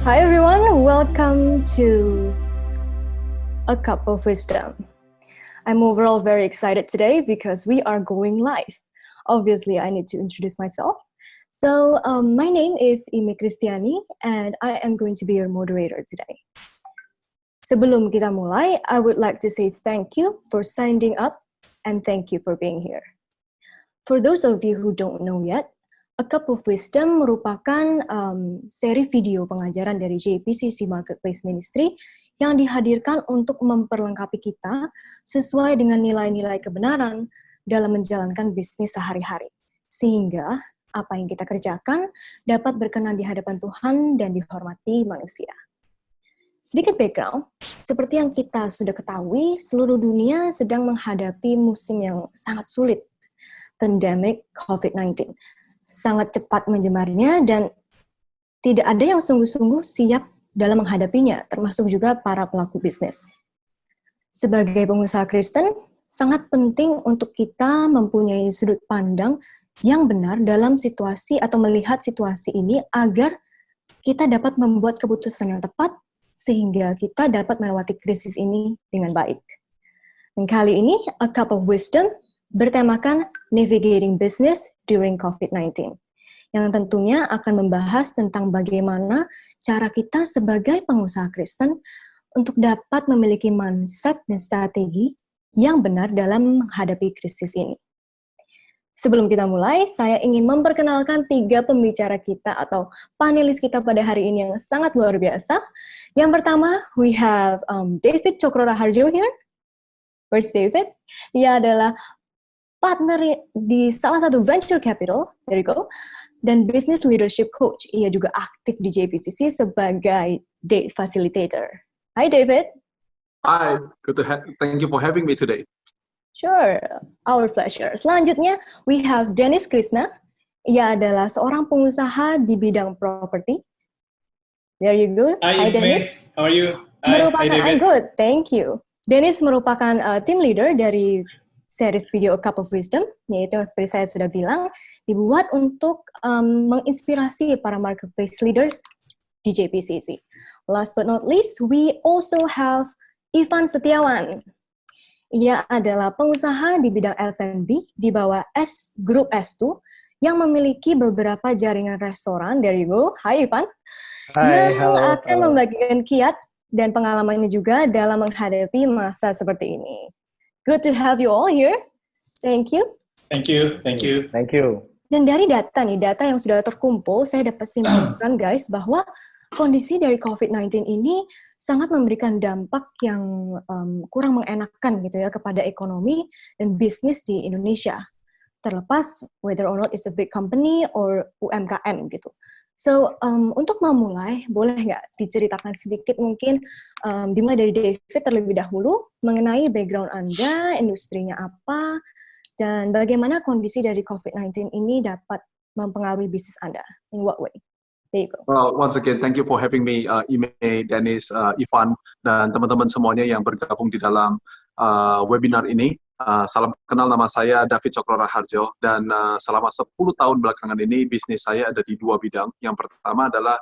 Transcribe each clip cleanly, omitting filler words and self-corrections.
Hi everyone, welcome to A Cup of Wisdom. I'm overall very excited today because we are going live. Obviously, I need to introduce myself. So, my name is Ime Kristiani and I am going to be your moderator today. Sebelum kita mulai, I would like to say thank you for signing up and thank you for being here. For those of you who don't know yet, A Cup of Wisdom merupakan seri video pengajaran dari JPCC Marketplace Ministry yang dihadirkan untuk memperlengkapi kita sesuai dengan nilai-nilai kebenaran dalam menjalankan bisnis sehari-hari. Sehingga apa yang kita kerjakan dapat berkenan di hadapan Tuhan dan dihormati manusia. Sedikit background, seperti yang kita sudah ketahui, seluruh dunia sedang menghadapi musim yang sangat sulit. Pandemic COVID-19 sangat cepat menyebarnya dan tidak ada yang sungguh-sungguh siap dalam menghadapinya, termasuk juga para pelaku bisnis. Sebagai pengusaha Kristen, sangat penting untuk kita mempunyai sudut pandang yang benar dalam situasi atau melihat situasi ini agar kita dapat membuat keputusan yang tepat sehingga kita dapat melewati krisis ini dengan baik. Dan kali ini, A Cup of Wisdom bertemakan Navigating Business During COVID-19, yang tentunya akan membahas tentang bagaimana cara kita sebagai pengusaha Kristen untuk dapat memiliki mindset dan strategi yang benar dalam menghadapi krisis ini. Sebelum kita mulai, saya ingin memperkenalkan 3 pembicara kita atau panelis kita pada hari ini yang sangat luar biasa. Yang pertama, we have David Cokroraharjo here. Where's David? Dia adalah partner di salah satu venture capital, there you go, dan business leadership coach. Ia juga aktif di JPCC sebagai date facilitator. Hi David. Hi, thank you for having me today. Sure, our pleasure. Selanjutnya, we have Dennis Krishna. Ia adalah seorang pengusaha di bidang property. There you go. Hi Dennis. How are you? Hi David. I'm good, thank you. Dennis merupakan team leader dari series video A Cup of Wisdom, yaitu yang seperti saya sudah bilang, dibuat untuk menginspirasi para marketplace leaders di JPCC. Last but not least, we also have Ivan Setiawan. Ia adalah pengusaha di bidang F&B di bawah Group S2 yang memiliki beberapa jaringan restoran. There you go. Hi Ivan. Hai, yang akan membagikan kiat dan pengalamannya juga dalam menghadapi masa seperti ini. Good to have you all here. Thank you. Thank you. Dan dari data yang sudah terkumpul, saya dapat simpulkan guys bahwa kondisi dari COVID-19 ini sangat memberikan dampak yang kurang mengenakan gitu ya kepada ekonomi dan bisnis di Indonesia. Terlepas whether or not it's a big company or UMKM gitu. So, untuk memulai, boleh nggak diceritakan sedikit mungkin dimulai dari David terlebih dahulu mengenai background Anda, industrinya apa, dan bagaimana kondisi dari COVID-19 ini dapat mempengaruhi bisnis Anda? In what way? There you go. Well, once again, thank you for having me, Ime, Dennis, Ivan, dan teman-teman semuanya yang bergabung di dalam webinar ini. Salam kenal, nama saya David Cokroraharjo, dan selama 10 tahun belakangan ini bisnis saya ada di 2 bidang. Yang pertama adalah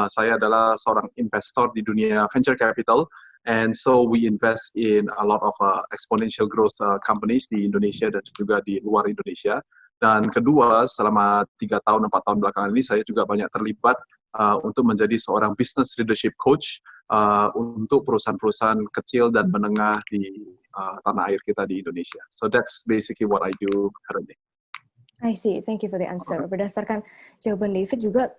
saya adalah seorang investor di dunia venture capital, and so we invest in a lot of exponential growth companies di Indonesia dan juga di luar Indonesia. Dan kedua, selama 3 tahun, 4 tahun belakangan ini saya juga banyak terlibat untuk menjadi seorang business leadership coach untuk perusahaan-perusahaan kecil dan menengah di tanah air kita di Indonesia. So that's basically what I do currently. I see. Thank you for the answer. Berdasarkan jawaban David juga,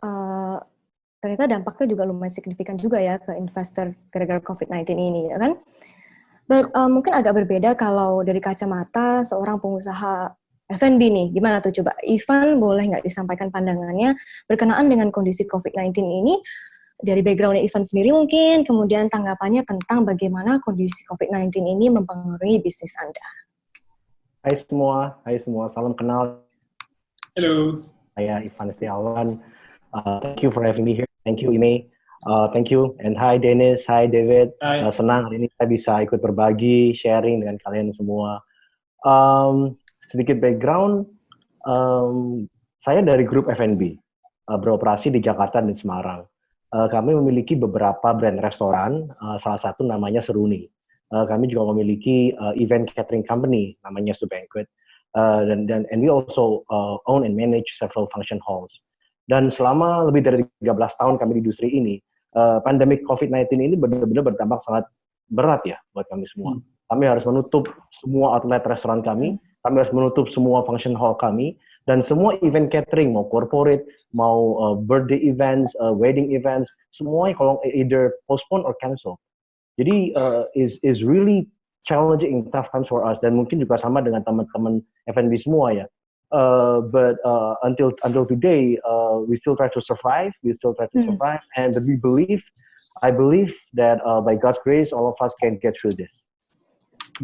ternyata dampaknya juga lumayan signifikan juga ya ke investor gara-gara COVID-19 ini, ya kan? But mungkin agak berbeda kalau dari kacamata seorang pengusaha F&B nih, gimana tuh coba? Ivan, boleh nggak disampaikan pandangannya berkenaan dengan kondisi COVID-19 ini, dari background-nya Ivan sendiri mungkin, kemudian tanggapannya tentang bagaimana kondisi COVID-19 ini mempengaruhi bisnis Anda. Hai semua, salam kenal. Hello. Saya Ivan Setiawan. Thank you for having me here. Thank you, Ime. Thank you. And hi Dennis, hi David. Senang hari ini saya bisa ikut berbagi, sharing dengan kalian semua. Sedikit background, saya dari grup F&B, beroperasi di Jakarta dan Semarang. kami memiliki beberapa brand restoran, salah satu namanya Seruni. Kami juga memiliki event catering company namanya Stu Banquet, and we also own and manage several function halls. Dan selama lebih dari 13 tahun kami di industri ini, pandemik COVID-19 ini benar-benar berdampak sangat berat ya buat kami semua. Kami harus menutup semua outlet restoran kami harus menutup semua function hall kami, dan semua event catering, mau corporate, mau birthday events, wedding events, semuanya kalau either postpone or cancel. Jadi is really challenging in tough times for us, dan mungkin juga sama dengan teman-teman F&B semua ya. But until today, we still try to survive. And I believe that by God's grace, all of us can get through this.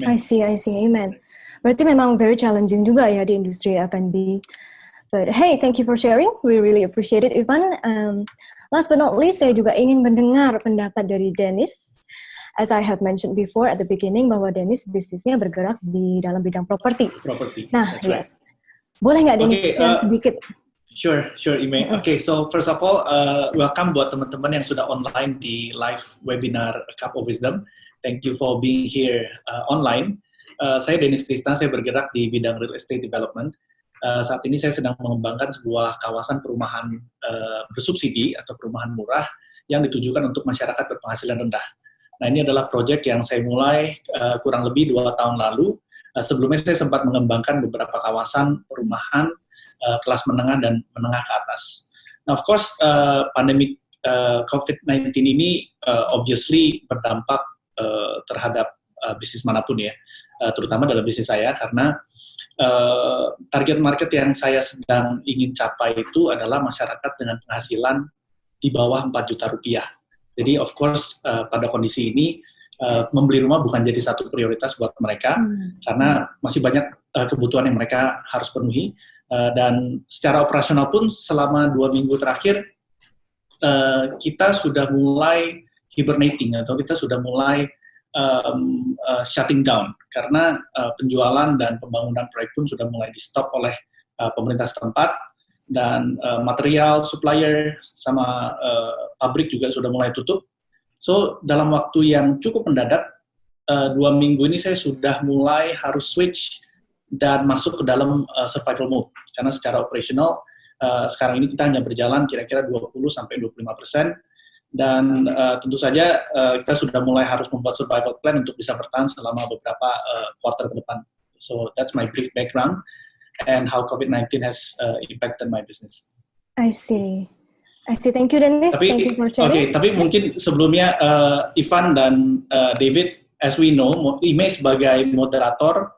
I see, amen. Berarti memang very challenging juga ya di industri F&B. But hey, thank you for sharing. We really appreciate it, Ivan. Last but not least, saya juga ingin mendengar pendapat dari Dennis. As I have mentioned before at the beginning, bahwa Dennis bisnisnya bergerak di dalam bidang properti. Nah, yes. Boleh nggak Dennis share sedikit? Sure, Ime. Okay, so first of all, welcome buat teman-teman yang sudah online di live webinar A Cup of Wisdom. Thank you for being here online. Saya Dennis Krishna, saya bergerak di bidang real estate development. Saat ini saya sedang mengembangkan sebuah kawasan perumahan bersubsidi atau perumahan murah yang ditujukan untuk masyarakat berpenghasilan rendah. Nah, ini adalah proyek yang saya mulai kurang lebih 2 tahun lalu. Sebelumnya saya sempat mengembangkan beberapa kawasan perumahan kelas menengah dan menengah ke atas. Nah, of course, pandemi COVID-19 ini obviously berdampak terhadap bisnis manapun ya, terutama dalam bisnis saya, karena target market yang saya sedang ingin capai itu adalah masyarakat dengan penghasilan di bawah 4 juta rupiah. Jadi of course pada kondisi ini membeli rumah bukan jadi satu prioritas buat mereka karena masih banyak kebutuhan yang mereka harus penuhi, dan secara operasional pun selama 2 minggu terakhir kita sudah mulai hibernating atau kita sudah mulai shutting down karena penjualan dan pembangunan proyek pun sudah mulai di stop oleh pemerintah setempat, dan material supplier sama pabrik juga sudah mulai tutup. So dalam waktu yang cukup mendadak, 2 minggu ini saya sudah mulai harus switch dan masuk ke dalam survival mode, karena secara operasional sekarang ini kita hanya berjalan kira-kira 20-25%, dan tentu saja kita sudah mulai harus membuat survival plan untuk bisa bertahan selama beberapa quarter ke depan. So that's my brief background and how COVID-19 has impacted my business. I see. Thank you, Dennis. Thank you for sharing. Okay, tapi mungkin sebelumnya Ivan dan David, as we know, Ime sebagai moderator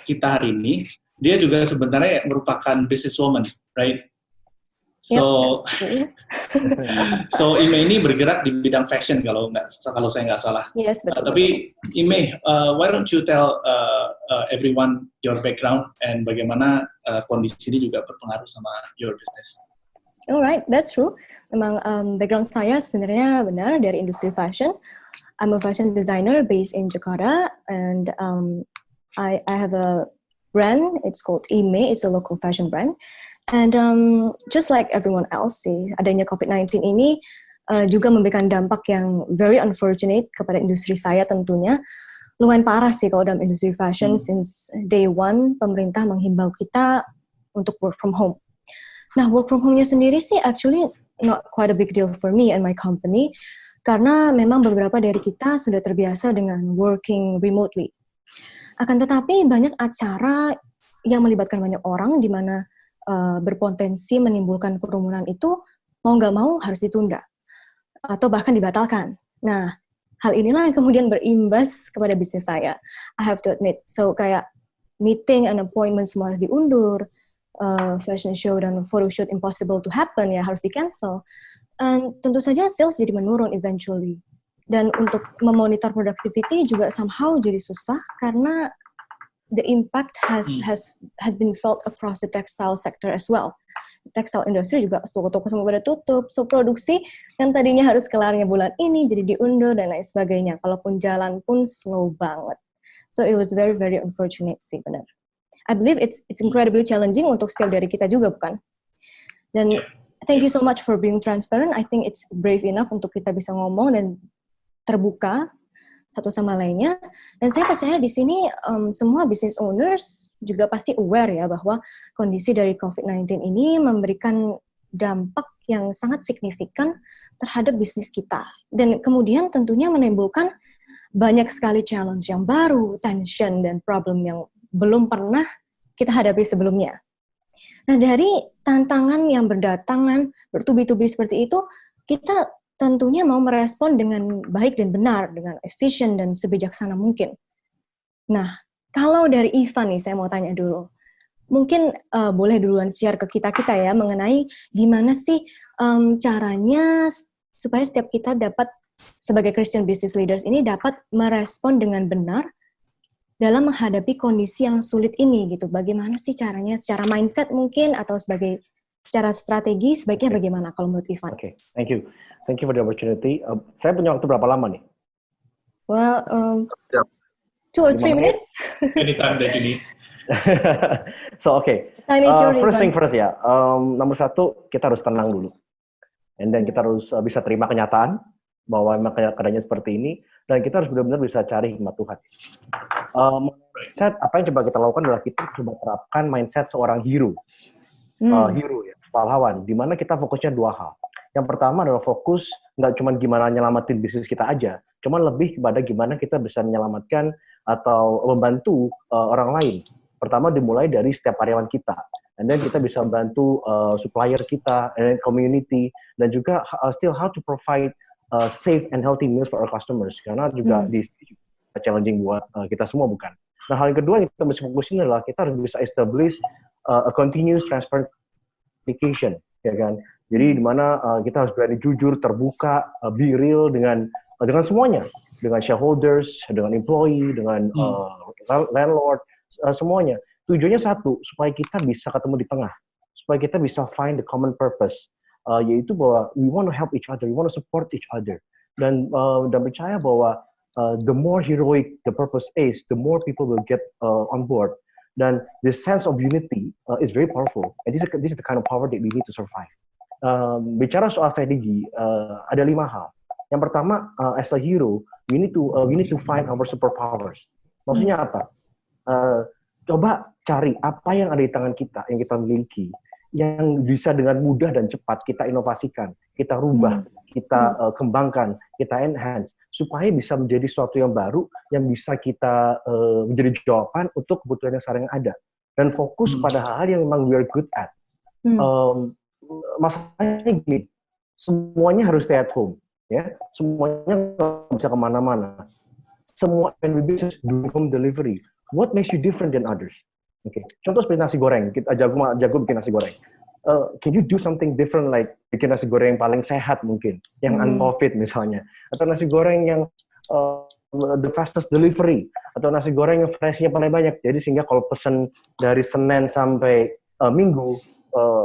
kita hari ini, dia juga sebenarnya merupakan businesswoman, right? So, so Ime ini bergerak di bidang fashion kalau saya nggak salah. Yes, betul. Tapi Ime, why don't you tell everyone your background and bagaimana kondisi ini juga berpengaruh sama your business? Alright, that's true. Memang background saya sebenarnya benar dari industri fashion. I'm a fashion designer based in Jakarta, and I have a brand. It's called Ime. It's a local fashion brand. And just like everyone else sih, adanya COVID-19 ini juga memberikan dampak yang very unfortunate kepada industri saya tentunya. Lumayan parah sih kalau dalam industri fashion, since day one pemerintah menghimbau kita untuk work from home. Nah, work from home-nya sendiri sih actually not quite a big deal for me and my company, karena memang beberapa dari kita sudah terbiasa dengan working remotely. Akan tetapi banyak acara yang melibatkan banyak orang di mana berpotensi menimbulkan kerumunan itu mau nggak mau harus ditunda atau bahkan dibatalkan. Nah, hal inilah yang kemudian berimbas kepada bisnis saya. I have to admit. So kayak meeting and appointment semua harus diundur, fashion show dan photoshoot impossible to happen ya harus di-cancel. And tentu saja sales jadi menurun eventually. Dan untuk memonitor productivity juga somehow jadi susah karena the impact has been felt across the textile sector as well. Textile industry juga toko-toko semua pada tutup, so produksi yang tadinya harus kelarnya bulan ini jadi diundur dan lain sebagainya. Kalaupun jalan pun slow banget. So it was very very unfortunate sih benar. I believe it's incredibly challenging untuk setiap dari kita juga bukan. Dan thank you so much for being transparent. I think it's brave enough untuk kita bisa ngomong dan terbuka satu sama lainnya. Dan saya percaya di sini semua business owners juga pasti aware ya bahwa kondisi dari COVID-19 ini memberikan dampak yang sangat signifikan terhadap bisnis kita. Dan kemudian tentunya menimbulkan banyak sekali challenge yang baru, tension, dan problem yang belum pernah kita hadapi sebelumnya. Nah, dari tantangan yang berdatangan, bertubi-tubi seperti itu, kita tentunya mau merespon dengan baik dan benar, dengan efisien dan sebijaksana mungkin. Nah, kalau dari Ivan nih, saya mau tanya dulu. Mungkin boleh duluan share ke kita-kita ya, mengenai gimana sih caranya supaya setiap kita dapat, sebagai Christian Business Leaders ini, dapat merespon dengan benar dalam menghadapi kondisi yang sulit ini, gitu. Bagaimana sih caranya, secara mindset mungkin, atau secara strategi, sebaiknya bagaimana kalau menurut Ivan? Oke, thank you. Thank you for the opportunity. Saya punya waktu berapa lama nih? Well, 2 or 3 minutes. Anytime that you need. So, okay. First thing first ya. Nomor satu, kita harus tenang dulu. And then kita harus bisa terima kenyataan bahwa memang keadaannya seperti ini. Dan kita harus benar-benar bisa cari hikmat Tuhan. Mindset, apa yang coba kita lakukan adalah kita coba terapkan mindset seorang hero. Hero ya, pahlawan. Di mana kita fokusnya 2 hal. Yang pertama adalah fokus nggak cuma gimana nyelamatin bisnis kita aja, cuman lebih kepada gimana kita bisa menyelamatkan atau membantu orang lain. Pertama dimulai dari setiap karyawan kita, and then kita bisa membantu supplier kita, and then community, dan juga still how to provide safe and healthy meals for our customers, karena juga di challenging buat kita semua, bukan? Nah, hal yang kedua yang kita mesti fokusin adalah kita harus bisa establish a continuous transparent communication, ya kan? Jadi di mana kita harus berani jujur, terbuka, be real dengan semuanya, dengan shareholders, dengan employee, dengan landlord, semuanya. Tujuannya satu, supaya kita bisa ketemu di tengah, supaya kita bisa find the common purpose, yaitu bahwa we want to help each other, we want to support each other, dan percaya bahwa the more heroic the purpose is, the more people will get on board. Dan this sense of unity is very powerful, and this is the kind of power that we need to survive. Bicara soal strategi, ada 5 hal. Yang pertama, as a hero, we need to find our superpowers. Maksudnya apa? Coba cari apa yang ada di tangan kita, yang kita miliki, yang bisa dengan mudah dan cepat kita inovasikan, kita rubah, kita kembangkan, kita enhance, supaya bisa menjadi sesuatu yang baru, yang bisa kita menjadi jawaban untuk kebutuhan yang sekarang ada. Dan fokus pada hal-hal yang memang we are good at. Masalahnya gini, semuanya harus stay at home, ya, semuanya nggak bisa kemana-mana. Semua business do home delivery. What makes you different than others? Okay. Contoh seperti nasi goreng, kita jago bikin nasi goreng. Can you do something different, like bikin nasi goreng yang paling sehat mungkin, yang uncovid misalnya, atau nasi goreng yang the fastest delivery, atau nasi goreng yang freshnya paling banyak. Jadi sehingga kalau pesan dari Senin sampai Minggu,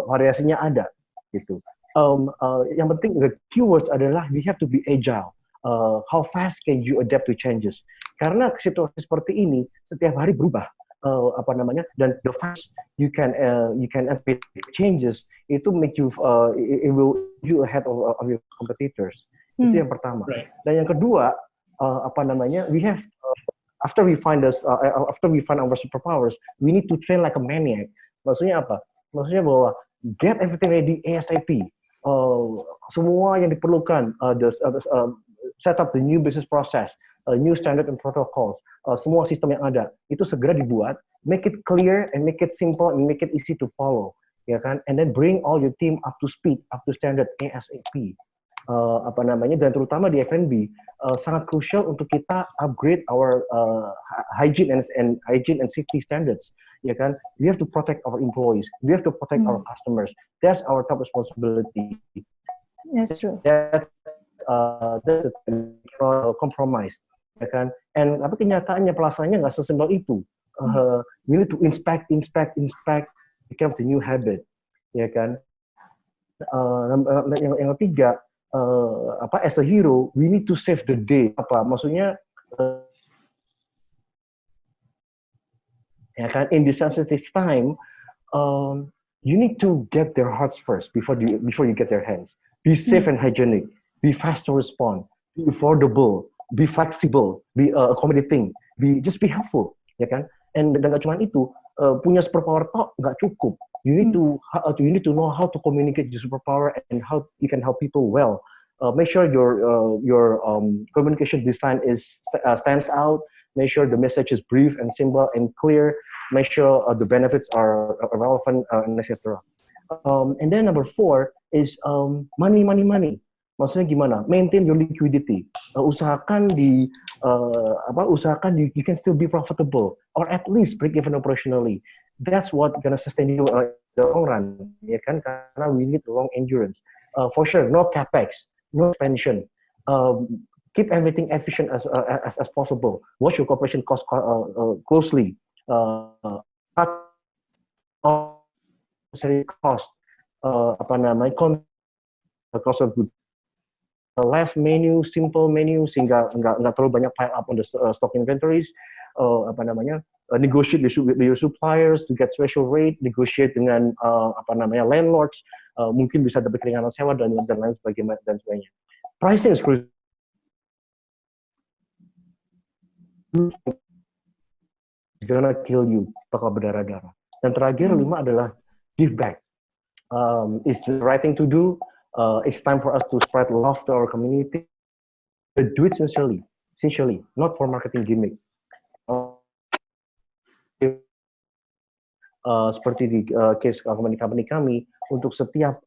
variasinya ada, gitu. Yang penting the keywords adalah we have to be agile. How fast can you adapt to changes? Karena situasi seperti ini setiap hari berubah, dan the fast you can anticipate changes, itu make you it will you ahead of your competitors. Itu yang pertama. Right. Dan yang kedua, we have after we find our superpowers, we need to train like a maniac. Maksudnya apa? Maksudnya bahwa get everything ready ASAP. Semua yang diperlukan, set up the new business process, new standard and protocols, semua sistem yang ada itu segera dibuat, make it clear and make it simple and make it easy to follow, ya kan? And then bring all your team up to speed, up to standard ASAP. Dan terutama di F&B sangat crucial untuk kita upgrade our hygiene and safety standards, ya kan? We have to protect our employees, we have to protect our customers. That's our top responsibility. That's true. That's a compromise, ya kan? And kenyataannya pelaksanaannya nggak sesimpel itu. We need to inspect, become the new habit, ya kan? Yang ketiga, as a hero, we need to save the day. Maksudnya, ya kan? In this sensitive time, you need to get their hearts first before you get their hands. Be safe and hygienic. Be fast to respond. Be affordable. Be flexible. Be accommodating. Just be helpful, ya kan? And dan gak cuma itu, punya superpower tok nggak cukup. You need to know how to communicate your superpower and how you can help people well. Make sure your communication design stands out. Make sure the message is brief and simple and clear. Make sure the benefits are relevant, and etc. And then number 4 is money. Maksudnya gimana? Maintain your liquidity. Usahakan you can still be profitable or at least break even operationally. That's what gonna sustain you in the long run, ya kan? Karena we need long endurance. For sure, no capex, no expansion. Keep everything efficient as possible. Watch your corporation cost closely. Cut cost. Cost of goods. Less menu, simple menu, sehingga nggak terlalu banyak pile up on the stock inventories. Negotiate with your suppliers to get special rate. Negotiate dengan landlords. Mungkin bisa dapat keringanan sewa dan lain sebagainya. Pricing is crucial. Gonna kill you, bakal berdarah-darah. Dan terakhir 5 adalah give back. It's the right thing to do. It's time for us to spread love to our community. But do it sincerely, not for marketing gimmick. Seperti di case company kami, untuk setiap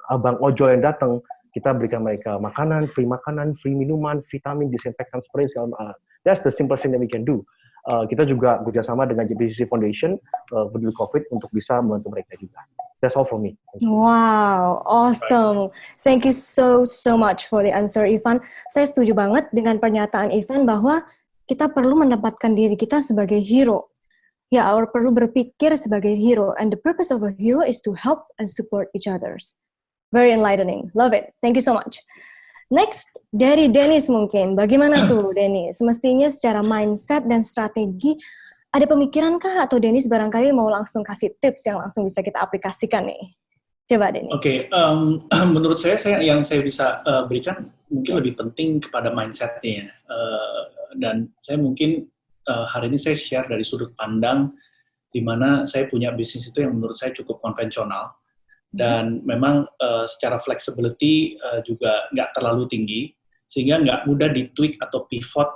abang ojol yang datang, kita berikan mereka makanan, free minuman, vitamin, disinfektan spray, segala macam. That's the simplest thing that we can do. Kita juga bekerjasama dengan JPCC Foundation peduli COVID untuk bisa membantu mereka juga. That's all from me. Wow, awesome. Thank you so much for the answer, Ivan. Saya setuju banget dengan pernyataan Ivan bahwa kita perlu menempatkan diri kita sebagai hero. Ya, perlu berpikir sebagai hero. And the purpose of a hero is to help and support each others. Very enlightening. Love it. Thank you so much. Next, dari Dennis mungkin. Bagaimana tuh, Dennis? Semestinya secara mindset dan strategi, ada pemikiran kah atau Dennis barangkali mau langsung kasih tips yang langsung bisa kita aplikasikan nih? Coba, Dennis. Oke, menurut saya yang saya bisa berikan mungkin lebih penting kepada mindset-nya. Dan saya mungkin hari ini saya share dari sudut pandang di mana saya punya bisnis itu yang menurut saya cukup konvensional. Dan memang secara flexibility juga nggak terlalu tinggi, sehingga nggak mudah di-tweak atau pivot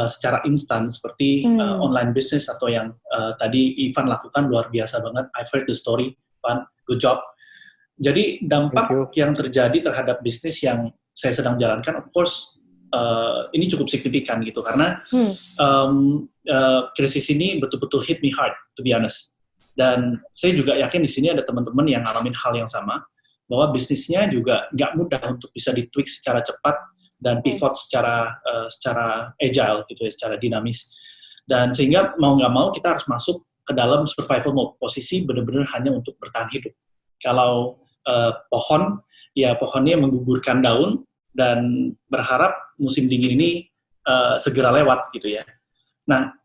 secara instan seperti online business atau yang tadi Ivan lakukan luar biasa banget. I've heard the story, Ivan, good job. Jadi dampak yang terjadi terhadap bisnis yang saya sedang jalankan, of course, ini cukup signifikan gitu, karena krisis ini betul-betul hit me hard, to be honest. Dan saya juga yakin di sini ada teman-teman yang ngalamin hal yang sama, bahwa bisnisnya juga nggak mudah untuk bisa di-tweak secara cepat dan pivot secara agile gitu ya, secara dinamis. Dan sehingga mau nggak mau kita harus masuk ke dalam survival mode, posisi benar-benar hanya untuk bertahan hidup. Kalau pohon, ya pohonnya menggugurkan daun dan berharap musim dingin ini segera lewat gitu ya. Nah,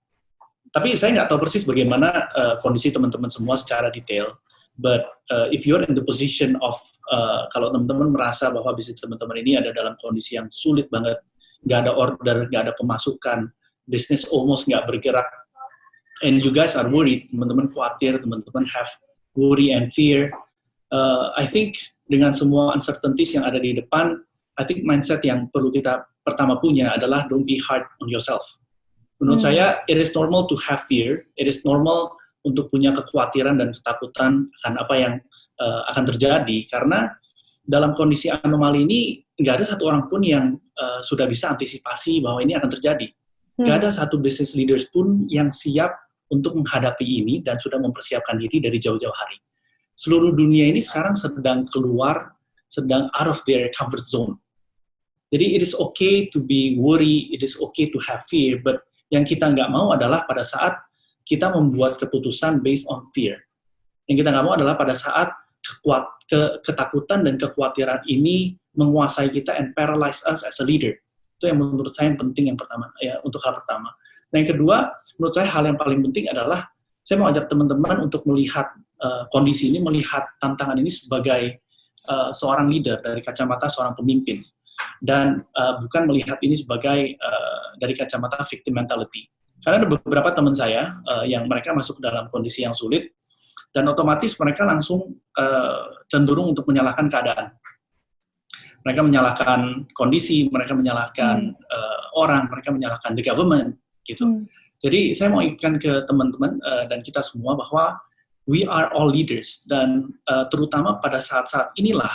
tapi saya nggak tahu persis bagaimana kondisi teman-teman semua secara detail. But if you're in the position of, kalau teman-teman merasa bahwa bisnis teman-teman ini ada dalam kondisi yang sulit banget, nggak ada order, nggak ada pemasukan, bisnis almost nggak bergerak, and you guys are worried, teman-teman khawatir, teman-teman have worry and fear, I think dengan semua uncertainties yang ada di depan, I think mindset yang perlu kita pertama punya adalah don't be hard on yourself. Menurut saya, it is normal to have fear. It is normal untuk punya kekhawatiran dan ketakutan akan apa yang akan terjadi. Karena dalam kondisi anomali ini, nggak ada satu orang pun yang sudah bisa antisipasi bahwa ini akan terjadi. Nggak ada satu business leaders pun yang siap untuk menghadapi ini dan sudah mempersiapkan diri dari jauh-jauh hari. Seluruh dunia ini sekarang sedang out of their comfort zone. Jadi, it is okay to be worried, it is okay to have fear, but yang kita nggak mau adalah pada saat kita membuat keputusan based on fear. Yang kita nggak mau adalah pada saat ketakutan dan kekhawatiran ini menguasai kita and paralyze us as a leader. Itu yang menurut saya yang penting yang pertama, ya, untuk hal pertama. Nah, yang kedua, menurut saya hal yang paling penting adalah saya mau ajak teman-teman untuk melihat kondisi ini, melihat tantangan ini sebagai seorang leader dari kacamata seorang pemimpin, dan bukan melihat ini sebagai dari kacamata victim mentality. Karena ada beberapa teman saya yang mereka masuk dalam kondisi yang sulit, dan otomatis mereka langsung cenderung untuk menyalahkan keadaan. Mereka menyalahkan kondisi, mereka menyalahkan orang, mereka menyalahkan the government, gitu. Jadi saya mau ingatkan ke teman-teman dan kita semua bahwa we are all leaders, dan terutama pada saat-saat inilah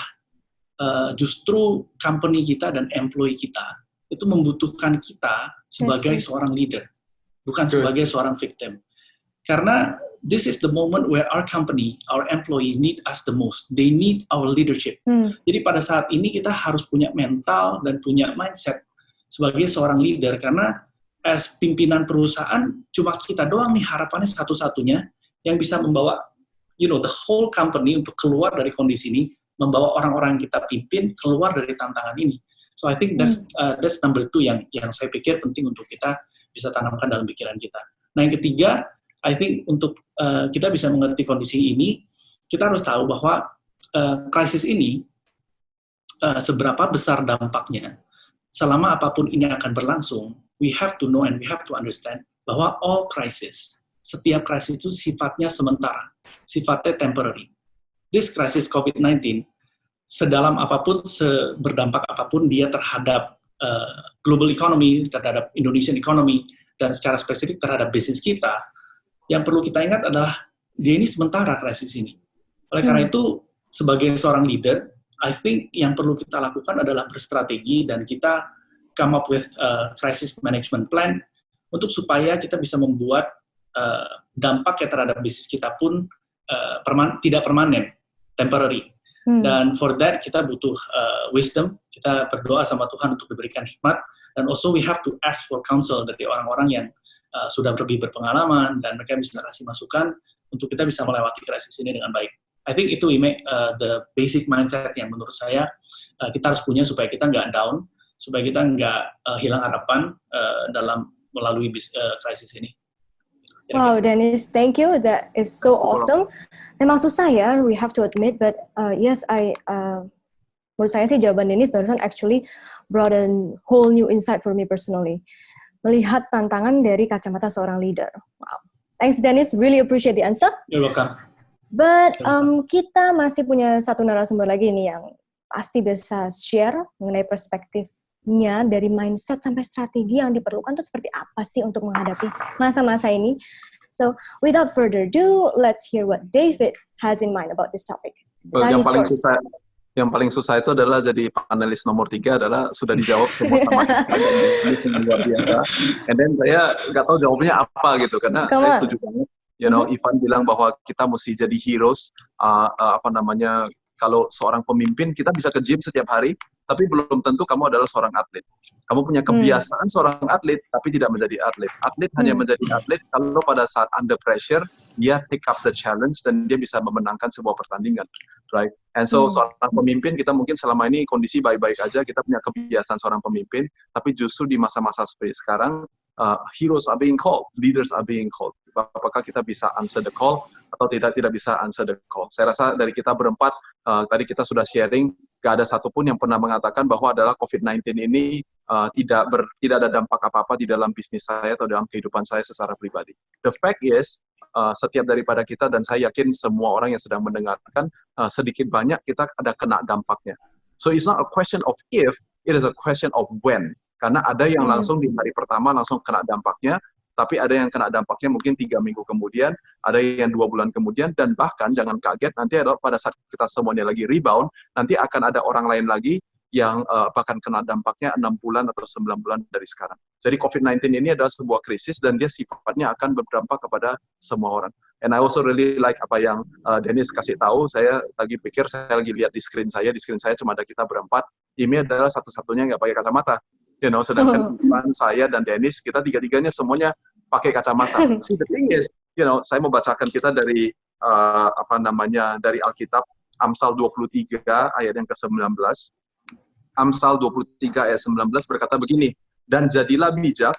justru company kita dan employee kita itu membutuhkan kita sebagai seorang leader, bukan sebagai seorang victim. Karena this is the moment where our company, our employee need us the most. They need our leadership. Jadi pada saat ini kita harus punya mental dan punya mindset sebagai seorang leader, karena as pimpinan perusahaan cuma kita doang nih harapannya satu-satunya yang bisa membawa the whole company untuk keluar dari kondisi ini, membawa orang-orang yang kita pimpin keluar dari tantangan ini. So I think that's number 2 yang saya pikir penting untuk kita bisa tanamkan dalam pikiran kita. Nah, yang ketiga, I think untuk kita bisa mengerti kondisi ini, kita harus tahu bahwa krisis ini seberapa besar dampaknya. Selama apapun ini akan berlangsung, we have to know and we have to understand bahwa all crisis, setiap krisis itu sifatnya sementara, sifatnya temporary. This crisis COVID-19, sedalam apapun, berdampak apapun dia terhadap global economy, terhadap Indonesian economy, dan secara spesifik terhadap bisnis kita, yang perlu kita ingat adalah dia ini sementara krisis ini. Oleh karena itu, sebagai seorang leader, I think yang perlu kita lakukan adalah berstrategi dan kita come up with crisis management plan untuk supaya kita bisa membuat dampak terhadap bisnis kita pun tidak permanen, temporary. Dan for that kita butuh wisdom, kita berdoa sama Tuhan untuk diberikan hikmat, dan also we have to ask for counsel dari orang-orang yang sudah lebih berpengalaman dan mereka bisa kasih masukan untuk kita bisa melewati krisis ini dengan baik. I think itu the basic mindset yang menurut saya kita harus punya supaya kita nggak down, supaya kita nggak hilang harapan dalam melalui krisis ini. Wow, Dennis, thank you. That is so awesome. Memang susah ya, we have to admit, but yes, menurut saya sih jawaban Dennis barusan actually brought a whole new insight for me personally. Melihat tantangan dari kacamata seorang leader. Wow. Thanks, Dennis. Really appreciate the answer. You're welcome. But kita masih punya satu narasumber lagi nih yang pasti bisa share mengenai perspektifnya dari mindset sampai strategi yang diperlukan itu seperti apa sih untuk menghadapi masa-masa ini. So, without further ado, let's hear what David has in mind about this topic. Yang paling susah itu adalah jadi panelis nomor 3 adalah sudah dijawab semua sama kita dengan luar biasa. And then saya nggak tahu jawabnya apa gitu, karena saya setuju banget. Ivan bilang bahwa kita mesti jadi heroes. Kalau seorang pemimpin, kita bisa ke gym setiap hari, tapi belum tentu kamu adalah seorang atlet. Kamu punya kebiasaan seorang atlet, tapi tidak menjadi atlet. Atlet hanya menjadi atlet kalau pada saat under pressure, dia take up the challenge dan dia bisa memenangkan sebuah pertandingan. Right? And so, seorang pemimpin, kita mungkin selama ini kondisi baik-baik aja, kita punya kebiasaan seorang pemimpin, tapi justru di masa-masa seperti sekarang, heroes are being called, leaders are being called. Apakah kita bisa answer the call atau tidak bisa answer the call? Saya rasa dari kita berempat, tadi kita sudah sharing, gak ada satupun yang pernah mengatakan bahwa adalah COVID-19 ini tidak ada dampak apa-apa di dalam bisnis saya atau dalam kehidupan saya secara pribadi. The fact is, setiap daripada kita, dan saya yakin semua orang yang sedang mendengarkan, sedikit banyak kita ada kena dampaknya. So it's not a question of if, it is a question of when. Karena ada yang langsung di hari pertama langsung kena dampaknya, tapi ada yang kena dampaknya mungkin 3 minggu kemudian, ada yang 2 bulan kemudian, dan bahkan jangan kaget, nanti adalah pada saat kita semuanya lagi rebound, nanti akan ada orang lain lagi yang bahkan kena dampaknya 6 bulan atau 9 bulan dari sekarang. Jadi COVID-19 ini adalah sebuah krisis dan dia sifatnya akan berdampak kepada semua orang. And I also really like apa yang Dennis kasih tahu. Saya lagi pikir, saya lagi lihat di screen saya cuma ada kita berempat. Ini adalah satu-satunya nggak pakai kacamata. Sedangkan saya dan Dennis, kita tiga-tiganya semuanya pakai kacamata. See, the thing is, saya mau bacakan kita dari dari Alkitab, Amsal 23 ayat yang ke-19. Amsal 23 ayat 19 berkata begini, dan jadilah bijak,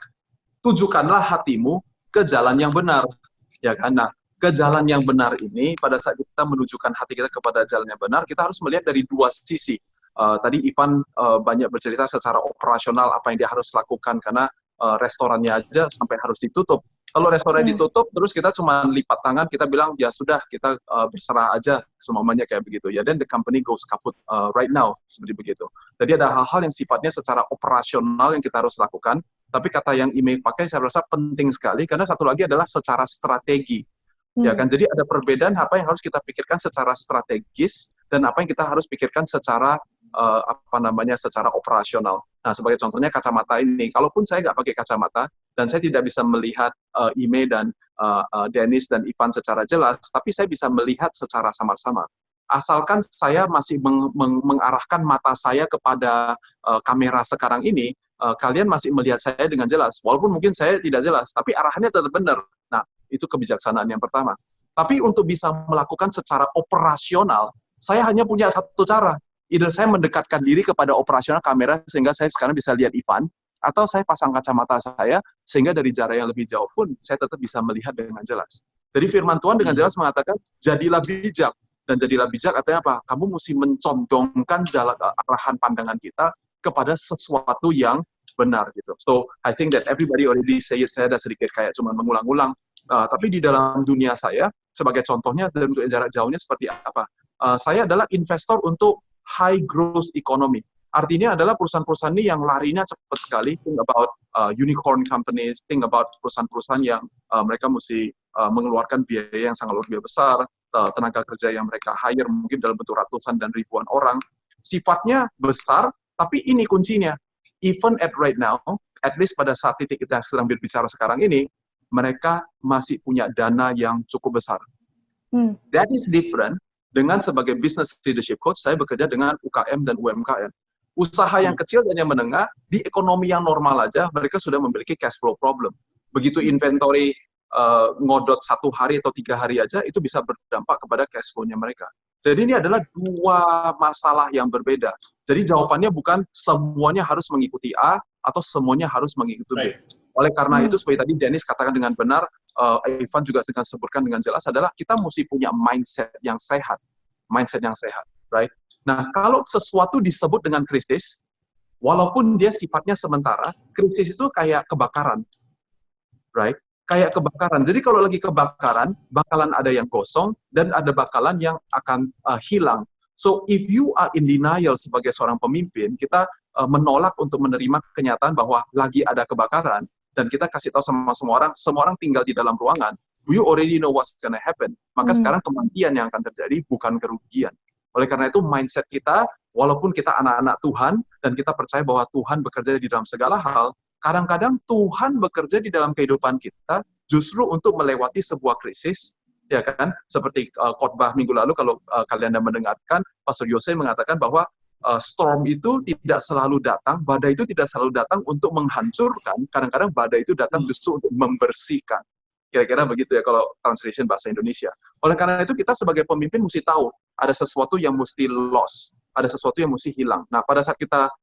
tujukanlah hatimu ke jalan yang benar. Ya kan? Nah, ke jalan yang benar ini, pada saat kita menunjukkan hati kita kepada jalan yang benar, kita harus melihat dari dua sisi. Tadi Ivan banyak bercerita secara operasional apa yang dia harus lakukan, karena restorannya aja sampai harus ditutup. Kalau restoran ditutup, terus kita cuma lipat tangan, kita bilang, ya sudah, kita berserah aja, semuanya kayak begitu. Ya, then the company goes kaput right now, seperti begitu. Jadi ada hal-hal yang sifatnya secara operasional yang kita harus lakukan, tapi kata yang Ime pakai saya rasa penting sekali, karena satu lagi adalah secara strategi. Ya kan, jadi ada perbedaan apa yang harus kita pikirkan secara strategis, dan apa yang kita harus pikirkan secara secara operasional. Nah, sebagai contohnya kacamata ini, kalaupun saya nggak pakai kacamata dan saya tidak bisa melihat Ime dan Dennis dan Ivan secara jelas, tapi saya bisa melihat secara samar-samar. Asalkan saya masih mengarahkan mata saya kepada kamera sekarang ini, kalian masih melihat saya dengan jelas, walaupun mungkin saya tidak jelas, tapi arahannya tetap benar. Nah, itu kebijaksanaan yang pertama. Tapi untuk bisa melakukan secara operasional, saya hanya punya satu cara. Either saya mendekatkan diri kepada operasional kamera sehingga saya sekarang bisa lihat Ivan, atau saya pasang kacamata saya sehingga dari jarak yang lebih jauh pun saya tetap bisa melihat dengan jelas. Jadi firman Tuhan dengan jelas mengatakan, jadilah bijak. Dan jadilah bijak artinya apa? Kamu mesti mencondongkan arahan pandangan kita kepada sesuatu yang benar gitu. So, I think that everybody already say it, saya ada sedikit kayak cuma mengulang-ulang. Tapi di dalam dunia saya, sebagai contohnya, dan untuk jarak jauhnya seperti apa? Saya adalah investor untuk high growth economy. Artinya adalah perusahaan-perusahaan ini yang larinya cepat sekali. Think about unicorn companies, think about perusahaan-perusahaan yang mereka mesti mengeluarkan biaya yang sangat luar biasa besar, tenaga kerja yang mereka hire mungkin dalam bentuk ratusan dan ribuan orang. Sifatnya besar, tapi ini kuncinya. Even at right now, at least pada saat titik kita sedang berbicara sekarang ini, mereka masih punya dana yang cukup besar. That is different dengan sebagai business leadership coach, saya bekerja dengan UKM dan UMKM. Usaha yang kecil dan yang menengah, di ekonomi yang normal aja, mereka sudah memiliki cash flow problem. Begitu inventory ngodot 1 hari atau 3 hari aja, itu bisa berdampak kepada cash flow-nya mereka. Jadi ini adalah dua masalah yang berbeda. Jadi jawabannya bukan semuanya harus mengikuti A, atau semuanya harus mengikuti B. Oleh karena itu, seperti tadi Dennis katakan dengan benar, Ivan juga sedang sebutkan dengan jelas, adalah kita mesti punya mindset yang sehat. Mindset yang sehat, right? Nah, kalau sesuatu disebut dengan krisis, walaupun dia sifatnya sementara, krisis itu kayak kebakaran, right? Kayak kebakaran. Jadi kalau lagi kebakaran, bakalan ada yang kosong, dan ada bakalan yang akan hilang. So, if you are in denial sebagai seorang pemimpin, kita menolak untuk menerima kenyataan bahwa lagi ada kebakaran, dan kita kasih tahu sama semua orang tinggal di dalam ruangan, you already know what's gonna happen. Maka sekarang kematian yang akan terjadi, bukan kerugian. Oleh karena itu, mindset kita, walaupun kita anak-anak Tuhan, dan kita percaya bahwa Tuhan bekerja di dalam segala hal, kadang-kadang Tuhan bekerja di dalam kehidupan kita, justru untuk melewati sebuah krisis, ya kan? Seperti khotbah minggu lalu, kalau kalian ada mendengarkan, Pastor Yose mengatakan bahwa storm itu tidak selalu datang, badai itu tidak selalu datang untuk menghancurkan, kadang-kadang badai itu datang justru untuk membersihkan. Kira-kira begitu ya kalau translation bahasa Indonesia. Oleh karena itu kita sebagai pemimpin mesti tahu, ada sesuatu yang mesti loss, ada sesuatu yang mesti hilang. Nah, pada saat kita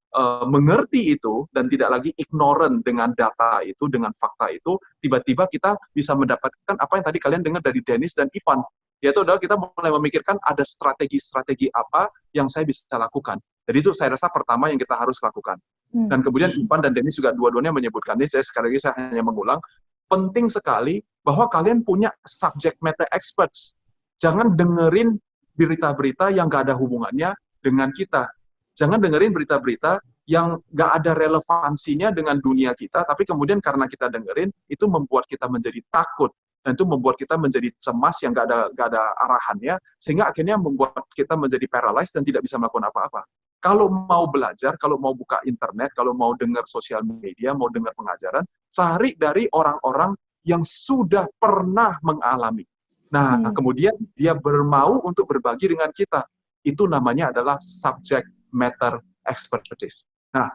mengerti itu, dan tidak lagi ignorant dengan data itu, dengan fakta itu, tiba-tiba kita bisa mendapatkan apa yang tadi kalian dengar dari Dennis dan Ivan, yaitu adalah kita mulai memikirkan ada strategi-strategi apa yang saya bisa lakukan. Jadi itu saya rasa pertama yang kita harus lakukan. Dan kemudian Ivan dan Dennis juga dua-duanya menyebutkan ini, sekali lagi saya hanya mengulang, penting sekali bahwa kalian punya subject matter experts. Jangan dengerin berita-berita yang nggak ada hubungannya dengan kita. Jangan dengerin berita-berita yang nggak ada relevansinya dengan dunia kita, tapi kemudian karena kita dengerin, itu membuat kita menjadi takut. Dan itu membuat kita menjadi cemas yang nggak ada arahannya, sehingga akhirnya membuat kita menjadi paralyzed dan tidak bisa melakukan apa-apa. Kalau mau belajar, kalau mau buka internet, kalau mau dengar sosial media, mau dengar pengajaran, cari dari orang-orang yang sudah pernah mengalami. Nah, kemudian dia bermau untuk berbagi dengan kita. Itu namanya adalah subject matter expertise. Nah,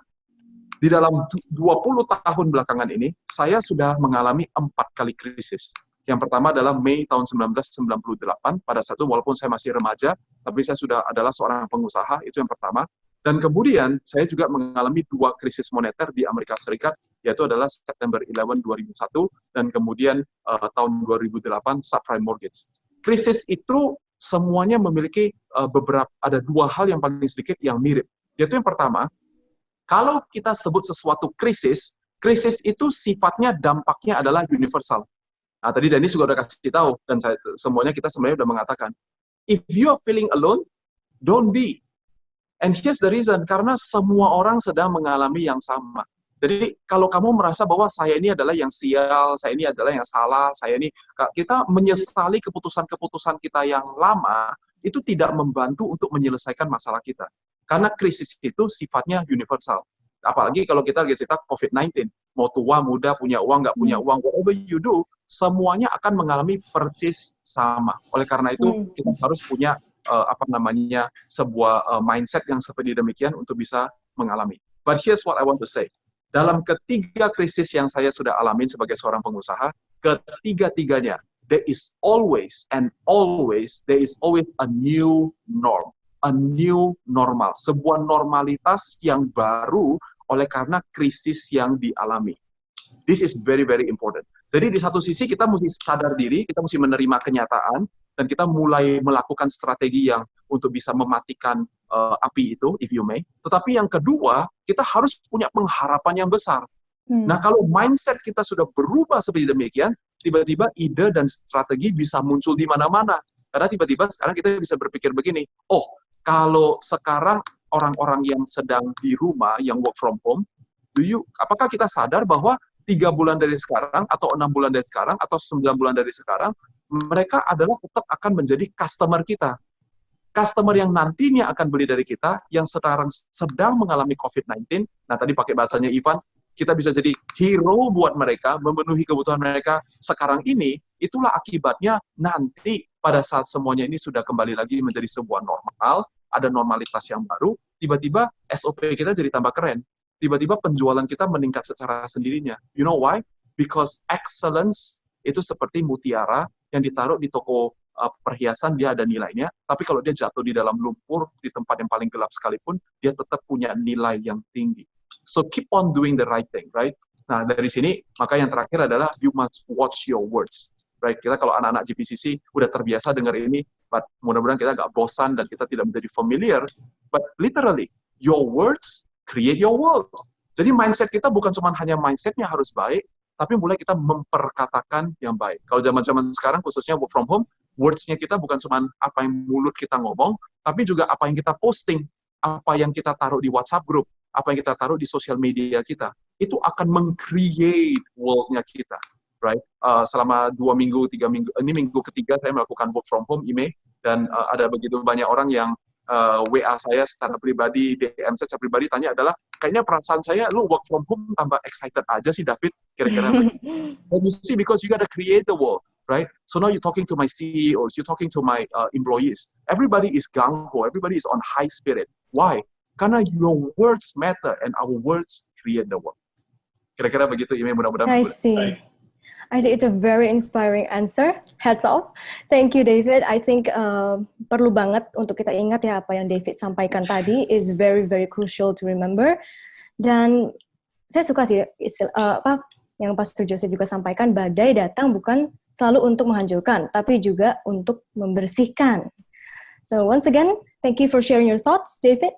di dalam 20 tahun belakangan ini, saya sudah mengalami 4 kali krisis. Yang pertama adalah Mei tahun 1998, pada saat itu walaupun saya masih remaja, tapi saya sudah adalah seorang pengusaha, itu yang pertama. Dan kemudian saya juga mengalami 2 krisis moneter di Amerika Serikat, yaitu adalah September 11 2001 dan kemudian tahun 2008 subprime mortgage. Krisis itu semuanya memiliki ada 2 hal yang paling sedikit yang mirip. Yaitu yang pertama, kalau kita sebut sesuatu krisis itu sifatnya dampaknya adalah universal. Nah, tadi Dennis juga udah kasih tahu, dan semuanya kita sebenarnya udah mengatakan, if you are feeling alone, don't be. And here's the reason, karena semua orang sedang mengalami yang sama. Jadi, kalau kamu merasa bahwa saya ini adalah yang sial, saya ini adalah yang salah, kita menyesali keputusan-keputusan kita yang lama, itu tidak membantu untuk menyelesaikan masalah kita. Karena krisis itu sifatnya universal. Apalagi kalau kita lihat cerita COVID-19, mau tua, muda, punya uang, nggak punya uang, whatever you do, semuanya akan mengalami persis sama. Oleh karena itu, kita harus punya sebuah mindset yang seperti demikian untuk bisa mengalami. But here's what I want to say. Dalam ketiga krisis yang saya sudah alamin sebagai seorang pengusaha, ketiga-tiganya, there is always a new norm. A new normal, sebuah normalitas yang baru oleh karena krisis yang dialami. This is very, very important. Jadi di satu sisi kita mesti sadar diri, kita mesti menerima kenyataan, dan kita mulai melakukan strategi yang untuk bisa mematikan api itu, if you may. Tetapi yang kedua, kita harus punya pengharapan yang besar. Nah, kalau mindset kita sudah berubah seperti demikian, tiba-tiba ide dan strategi bisa muncul di mana-mana. Karena tiba-tiba sekarang kita bisa berpikir begini, oh, kalau sekarang orang-orang yang sedang di rumah, yang work from home, apakah kita sadar bahwa 3 bulan dari sekarang, atau 6 bulan dari sekarang, atau 9 bulan dari sekarang, mereka adalah tetap akan menjadi customer kita. Customer yang nantinya akan beli dari kita, yang sekarang sedang mengalami COVID-19, nah tadi pakai bahasanya Ivan, kita bisa jadi hero buat mereka, memenuhi kebutuhan mereka sekarang ini, itulah akibatnya nanti pada saat semuanya ini sudah kembali lagi menjadi sebuah normal, ada normalitas yang baru, tiba-tiba SOP kita jadi tambah keren. Tiba-tiba penjualan kita meningkat secara sendirinya. You know why? Because excellence itu seperti mutiara yang ditaruh di toko perhiasan, dia ada nilainya, tapi kalau dia jatuh di dalam lumpur, di tempat yang paling gelap sekalipun, dia tetap punya nilai yang tinggi. So keep on doing the right thing, right? Nah, dari sini, maka yang terakhir adalah you must watch your words. Right? Kita kalau anak-anak GPCC udah terbiasa dengar ini, but mudah-mudahan kita nggak bosan dan kita tidak menjadi familiar, but literally, your words create your world. Jadi mindset kita bukan cuma hanya mindsetnya harus baik, tapi mulai kita memperkatakan yang baik. Kalau zaman-zaman sekarang, khususnya work from home, words-nya kita bukan cuma apa yang mulut kita ngomong, tapi juga apa yang kita posting, apa yang kita taruh di WhatsApp group, apa yang kita taruh di sosial media kita. Itu akan meng-create world-nya kita. Right? Selama 2 minggu, 3 minggu, ini minggu ketiga saya melakukan work from home, dan ada begitu banyak orang yang WA saya secara pribadi, DM saya secara pribadi, tanya adalah, kayaknya perasaan saya, lu work from home tambah excited aja sih, David, kira-kira begitu. And you see, because you gotta create the world, right? So now you're talking to my CEOs, you're talking to my employees. Everybody is gung-ho, everybody is on high spirit. Why? Karena your words matter, and our words create the world. Kira-kira begitu, Ime, mudah-mudahan. I see. It's a very inspiring answer. Hats off. Thank you, David. I think perlu banget untuk kita ingat ya apa yang David sampaikan tadi is very, very crucial to remember. Dan saya suka sih yang Pastor Jose juga sampaikan, badai datang bukan selalu untuk menghancurkan, tapi juga untuk membersihkan. So once again, thank you for sharing your thoughts, David.